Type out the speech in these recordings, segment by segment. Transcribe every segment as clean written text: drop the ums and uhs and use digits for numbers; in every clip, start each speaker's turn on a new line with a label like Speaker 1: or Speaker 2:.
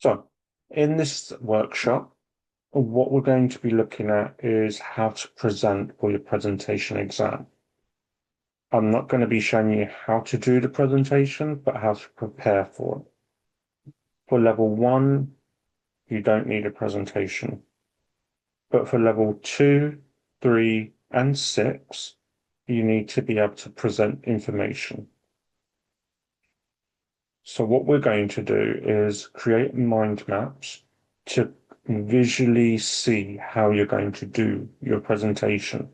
Speaker 1: So, in this workshop, what we're going to be looking at is how to present for your presentation exam. I'm not going to be showing you how to do the presentation, but how to prepare for it. For level one, you don't need a presentation. But for level two, three, and six, you need to be able to present information. So what we're going to do is create mind maps to visually see how you're going to do your presentation.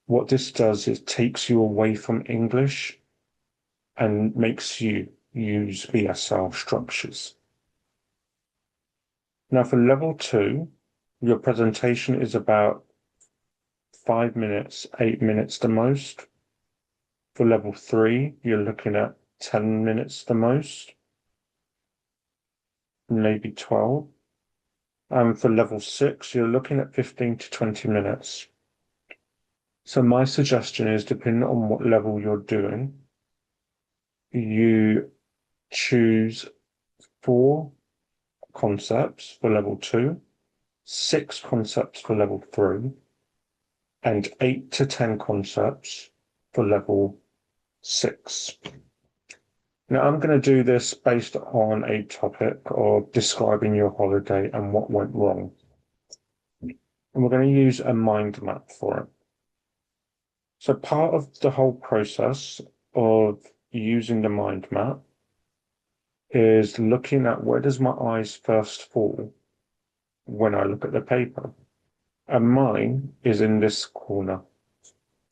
Speaker 1: What this does is takes you away from English and makes you use BSL structures. Now for level two, your presentation is about 5 minutes, 8 minutes the most. For level three, you're looking at 10 minutes the most, maybe 12. And for level six, you're looking at 15 to 20 minutes. So my suggestion is, depending on what level you're doing, you choose 4 concepts for level two, 6 concepts for level three, and 8 to 10 concepts for level six. Now, I'm going to do this based on a topic of describing your holiday and what went wrong. And we're going to use a mind map for it. So part of the whole process of using the mind map is looking at where does my eyes first fall when I look at the paper. And mine is in this corner.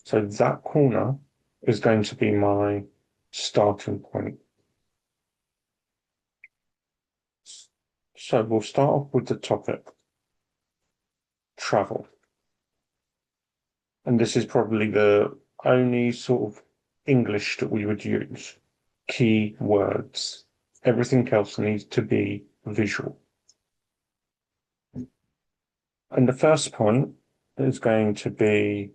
Speaker 1: So that corner is going to be my starting point. So we'll start off with the topic, travel. And this is probably the only sort of English that we would use. Key words. Everything else needs to be visual. And the first point is going to be,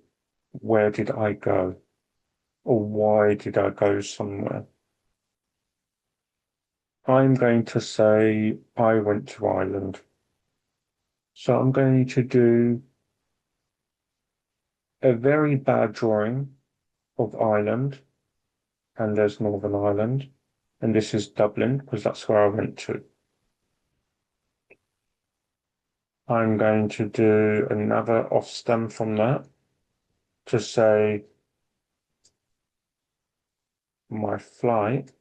Speaker 1: where did I go? Or why did I go somewhere? I'm going to say I went to Ireland. So I'm going to do a very bad drawing of Ireland, and there's Northern Ireland, and this is Dublin because that's where I went to. I'm going to do another off stem from that to say my flight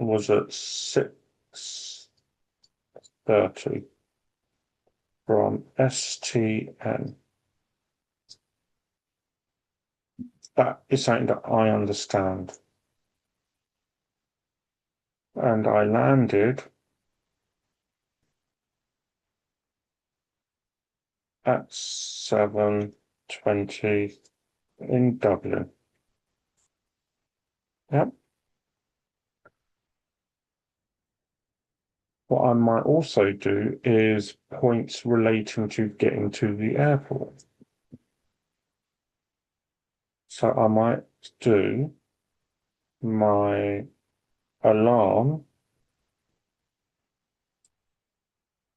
Speaker 1: was at 6:30 from STN. That is something that I understand. And I landed at 7:20 in Dublin. Yep. What I might also do is points relating to getting to the airport. So I might do my alarm,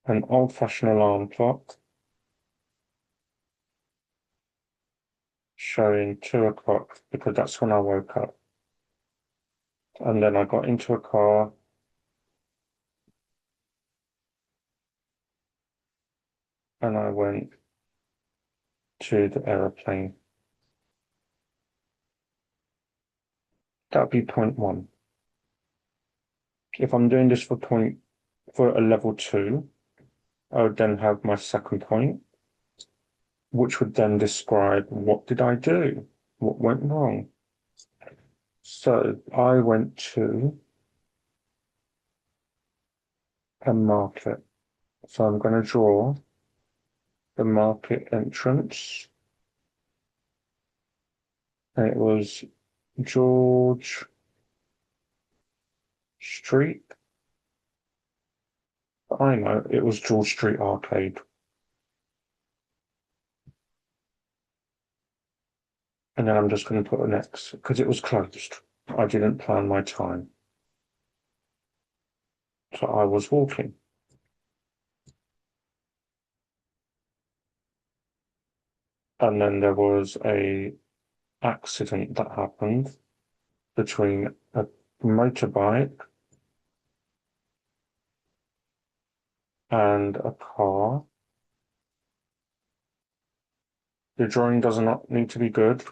Speaker 1: an old-fashioned alarm clock showing 2 o'clock because that's when I woke up. And then I got into a car and I went to the aeroplane. That'd be point one. If I'm doing this for a level two, I would then have my second point, which would then describe what did I do? What went wrong? So I went to a market. So I'm going to draw the market entrance. And it was George Street. I know it was George Street Arcade. And then I'm just going to put an X because it was closed. I didn't plan my time. So I was walking. And then there was a accident that happened between a motorbike and a car. The drawing does not need to be good.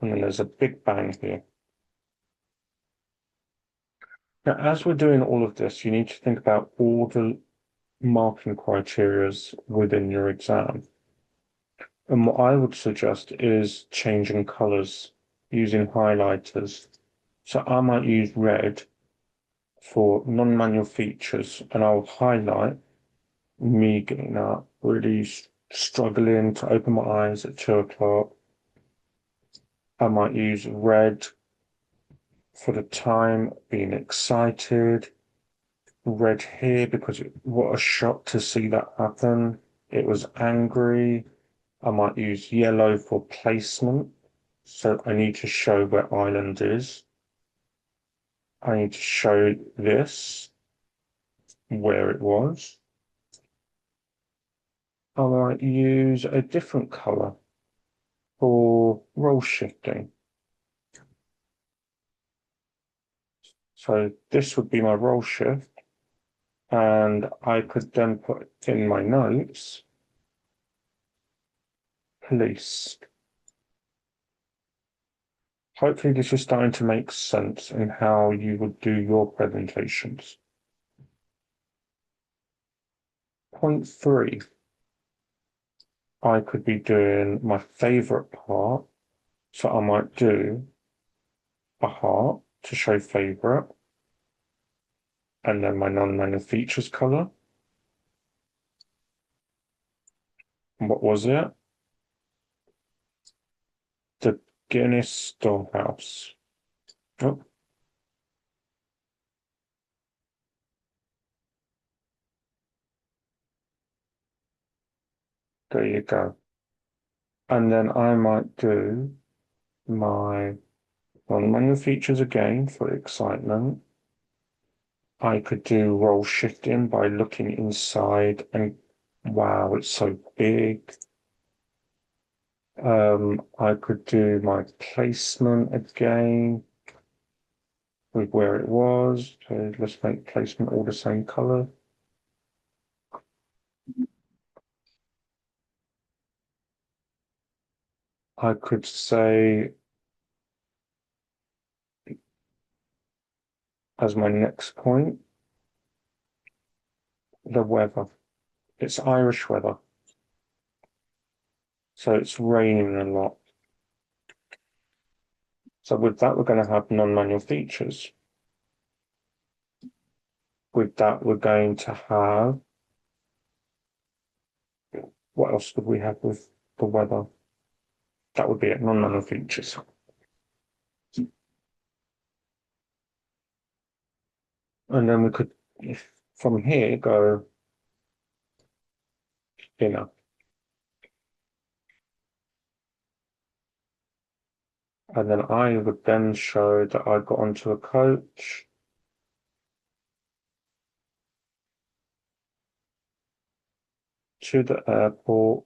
Speaker 1: And then there's a big bang here. Now, as we're doing all of this, you need to think about all the marking criterias within your exam. And what I would suggest is changing colors using highlighters. So I might use red for non-manual features, and I'll highlight me getting up, really struggling to open my eyes at 2 o'clock. I might use red for the time, being excited. Red here because what a shock to see that happen. It was angry. I might use yellow for placement. So I need to show where Ireland is. I need to show this where it was. I might use a different color for role shifting. So this would be my role shift. And I could then put in my notes, police. Hopefully this is starting to make sense in how you would do your presentations. Point 3, I could be doing my favorite part. So I might do a heart to show favorite, and then my non-manual features color. What was it? The Guinness Storehouse. Oh, there you go. And then I might do my non-manual features again for excitement. I could do role shifting by looking inside and wow, it's so big. I could do my placement again with where it was. So let's make placement all the same color. I could say as my next point, the weather. It's Irish weather. So it's raining a lot. So with that, we're going to have non-manual features. With that, we're going to have, what else would we have with the weather? That would be it, non-manual features. And then we could, from here, go inner. And then I would then show that I got onto a coach. To the airport.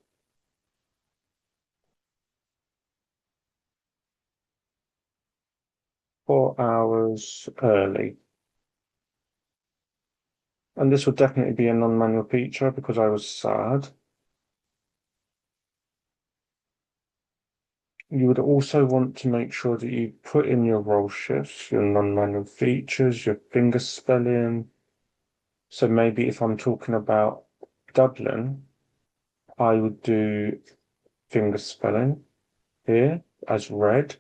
Speaker 1: 4 hours early. And this would definitely be a non-manual feature because I was sad. You would also want to make sure that you put in your role shifts, your non-manual features, your finger spelling. So maybe if I'm talking about Dublin, I would do finger spelling here as red.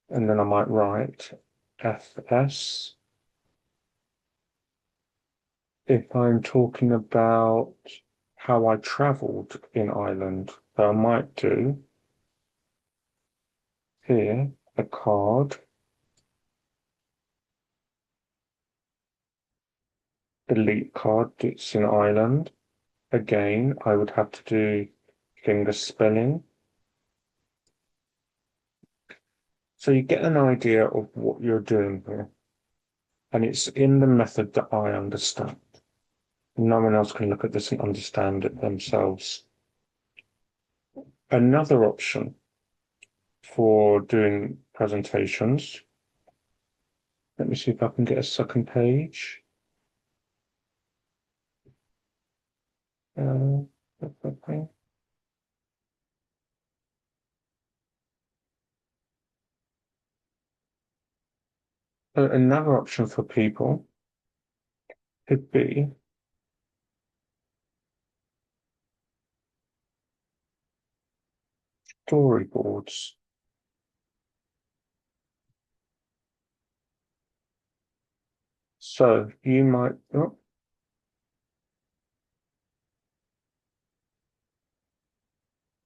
Speaker 1: And then I might write FS. If I'm talking about how I travelled in Ireland, I might do here a card, elite card that's in Ireland. Again, I would have to do finger spelling. So you get an idea of what you're doing here. and it's in the method that I understand. No one else can look at this and understand it themselves. Another option for doing presentations, let me see if I can get a second page. Uh, Another option for people could be storyboards. So you might, oh,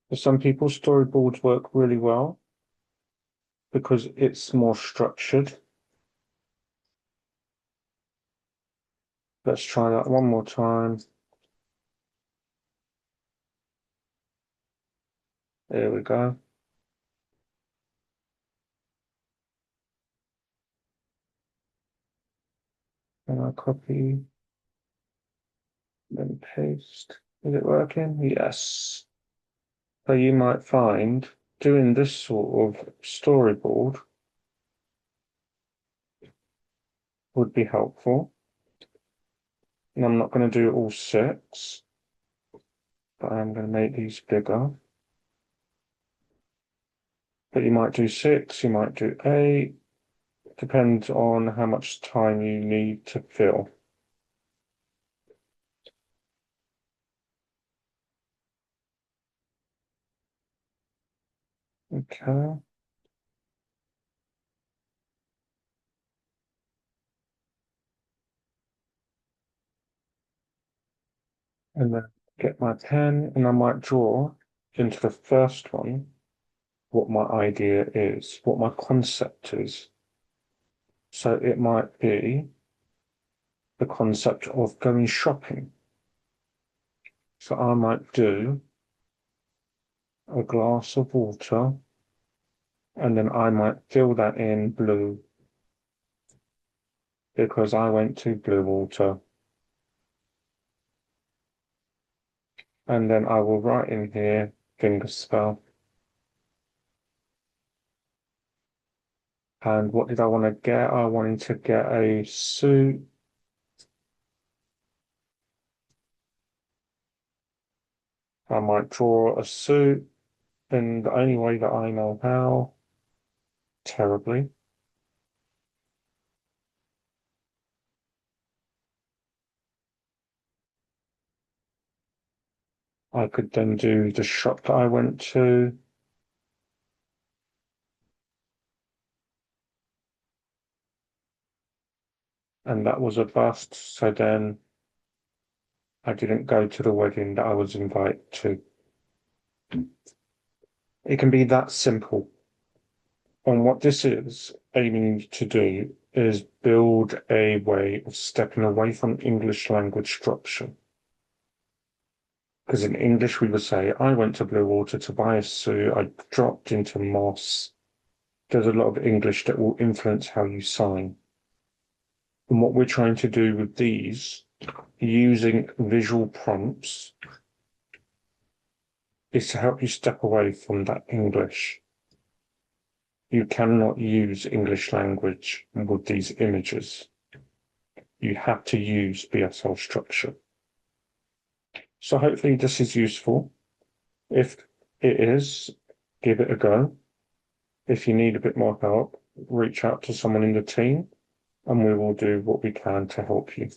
Speaker 1: for some people, storyboards work really well because it's more structured. Let's try that one more time. There we go. And I copy, then paste. Is it working? Yes. So you might find doing this sort of storyboard would be helpful. And I'm not going to do all six, but I'm going to make these bigger. But you might do six, you might do eight. Depends on how much time you need to fill. Okay. And then get my pen and I might draw into the first one what my idea is, what my concept is. So it might be the concept of going shopping. So I might do a glass of water and then I might fill that in blue because I went to Blue Water. And then I will write in here finger spell. And what did I want to get? I wanted to get a suit. I might draw a suit in the only way that I know how, terribly. I could then do the shop that I went to. And that was a bust. So then I didn't go to the wedding that I was invited to. It can be that simple. And what this is aiming to do is build a way of stepping away from English language structure. Because in English, we would say, I went to Blue Water to buy a suit, I dropped into Moss. There's a lot of English that will influence how you sign. And what we're trying to do with these, using visual prompts, is to help you step away from that English. You cannot use English language with these images. You have to use BSL structure. So hopefully this is useful. If it is, give it a go. If you need a bit more help, reach out to someone in the team and we will do what we can to help you.